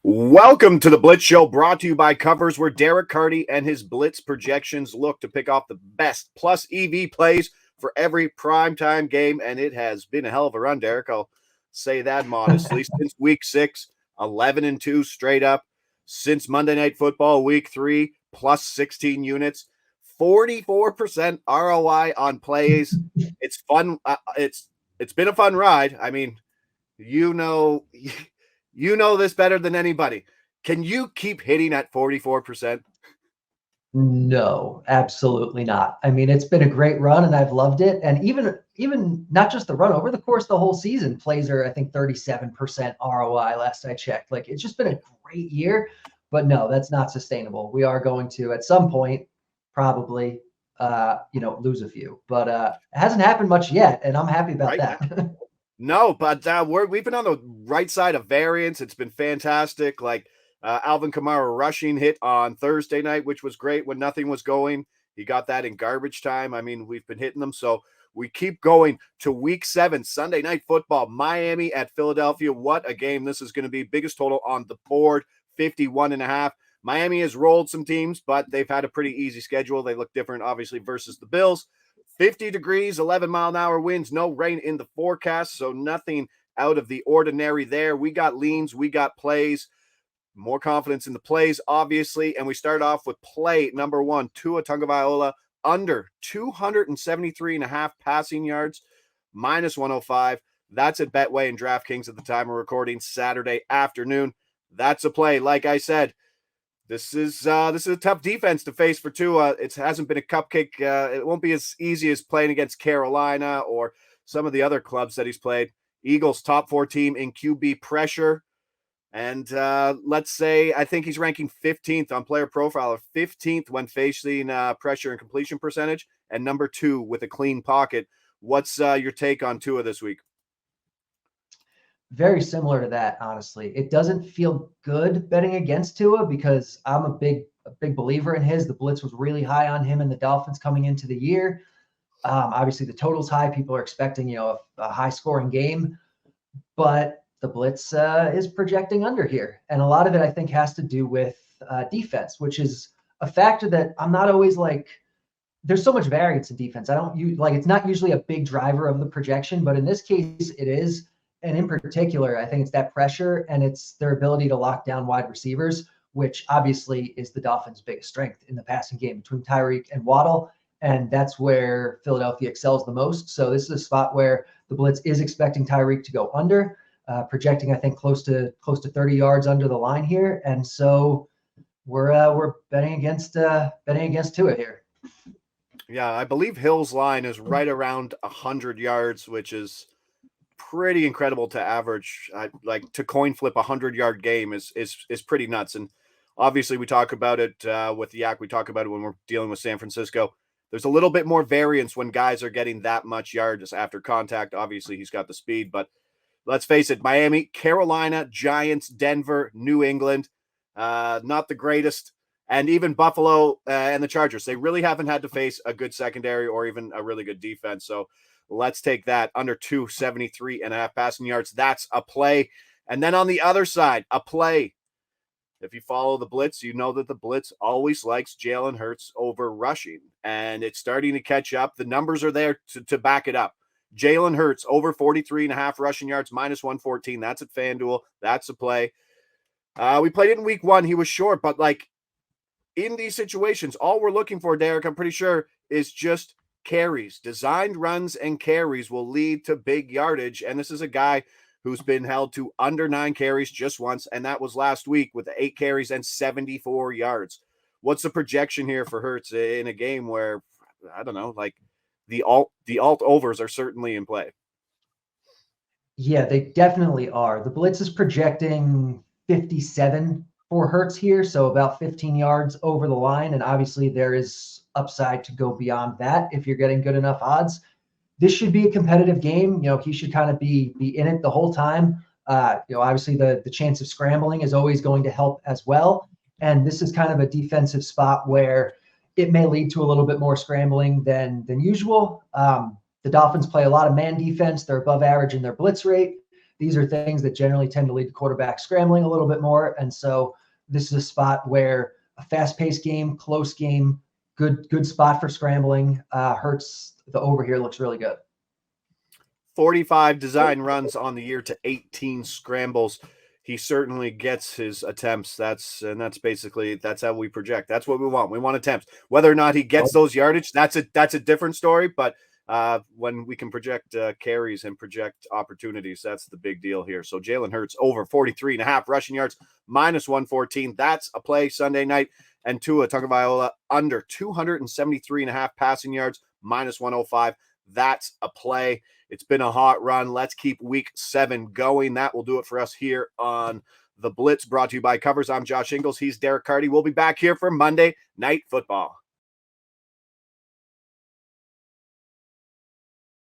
Welcome to the Blitz Show, brought to you by Covers, where Derek Carty and his Blitz projections look to pick off the best plus EV plays for every primetime game, and it has been a hell of a run, Derek. I'll say that modestly. Since week 6, 11-2 straight up. Since Monday Night Football, week 3, plus 16 units, 44% ROI on plays. It's fun. It's been a fun ride. I mean, you know this better than anybody. Can you keep hitting at 44%? No, absolutely not. I mean, it's been a great run and I've loved it. And even not just the run, over the course of the whole season, plays are, I think, 37% ROI last I checked. Like, it's just been a great year. But no, that's not sustainable. We are going to, at some point, probably lose a few. But it hasn't happened much yet, and I'm happy about that. No, but we've been on the right side of variance. It's been fantastic. Like Alvin Kamara rushing hit on Thursday night, which was great when nothing was going. He got that in garbage time. I mean, we've been hitting them. So we keep going to week 7, Sunday Night Football, Miami at Philadelphia. What a game this is going to be. Biggest total on the board, 51.5. Miami has rolled some teams, but they've had a pretty easy schedule. They look different, obviously, versus the Bills. 50 degrees, 11-mile-an-hour winds, no rain in the forecast, so nothing out of the ordinary there. We got leans, we got plays, more confidence in the plays, obviously, and we start off with play number 1, Tua Tagovailoa, under 273.5 passing yards, minus 105. That's at Betway and DraftKings at the time of recording, Saturday afternoon. That's a play. Like I said, This is a tough defense to face for Tua. It hasn't been a cupcake. It won't be as easy as playing against Carolina or some of the other clubs that he's played. Eagles top 4 team in QB pressure. And let's say I think he's ranking 15th on Player Profiler, 15th when facing pressure and completion percentage, and number 2 with a clean pocket. What's your take on Tua this week? Very similar to that, honestly. It doesn't feel good betting against Tua because I'm a big believer in his. The blitz was really high on him and the Dolphins coming into the year. Obviously, the total's high. People are expecting, a high-scoring game, but the blitz is projecting under here, and a lot of it I think has to do with defense, which is a factor that I'm not always like. There's so much variance in defense. I don't use it's not usually a big driver of the projection, but in this case, it is. And in particular, I think it's that pressure and it's their ability to lock down wide receivers, which obviously is the Dolphins' biggest strength in the passing game between Tyreek and Waddle. And that's where Philadelphia excels the most. So this is a spot where the blitz is expecting Tyreek to go under, projecting, I think, close to 30 yards under the line here. And so we're betting against Tua here. Yeah, I believe Hill's line is right around 100 yards, which is pretty incredible to average. To coin flip 100-yard game is pretty nuts. And obviously we talk about it with Yak. We talk about it when we're dealing with San Francisco. There's a little bit more variance when guys are getting that much yards after contact. Obviously he's got the speed, but let's face it, Miami, Carolina, Giants, Denver, New England, not the greatest. And even Buffalo and the Chargers, they really haven't had to face a good secondary or even a really good defense. So let's take that under 273.5 passing yards. That's a play. And then on the other side, a play. If you follow the blitz, you know that the blitz always likes Jalen Hurts over rushing. And it's starting to catch up. The numbers are there to back it up. Jalen Hurts over 43.5 rushing yards, minus 114. That's at FanDuel. That's a play. We played it in week 1. He was short, but in these situations, all we're looking for, Derek, I'm pretty sure, is just carries. Designed runs and carries will lead to big yardage. And this is a guy who's been held to under 9 carries just once, and that was last week with 8 carries and 74 yards. What's the projection here for Hurts in a game where, I don't know, the alt overs are certainly in play? Yeah, they definitely are. The blitz is projecting 57 for Hurts here, so about 15 yards over the line, and obviously there is upside to go beyond that if you're getting good enough odds. This should be a competitive game. He should kind of be in it the whole time. Obviously the chance of scrambling is always going to help as well, and this is kind of a defensive spot where it may lead to a little bit more scrambling than usual. The Dolphins play a lot of man defense. They're above average in their blitz rate. these are things that generally tend to lead to quarterback scrambling a little bit more. And so this is a spot where a fast-paced game, close game, good spot for scrambling. Hurts the over here looks really good. 45 design runs on the year to 18 scrambles. He certainly gets his attempts. That's basically how we project. That's what we want. We want attempts. Whether or not he gets those yardage, that's a different story. But when we can project carries and project opportunities, that's the big deal here. So Jalen Hurts over 43.5 rushing yards, -114. That's a play Sunday night. And Tua Tagovailoa under 273.5 passing yards, -105. That's a play. It's been a hot run. Let's keep week 7 going. That will do it for us here on the Blitz, brought to you by Covers. I'm Josh Ingles. He's Derek Carty. We'll be back here for Monday Night Football.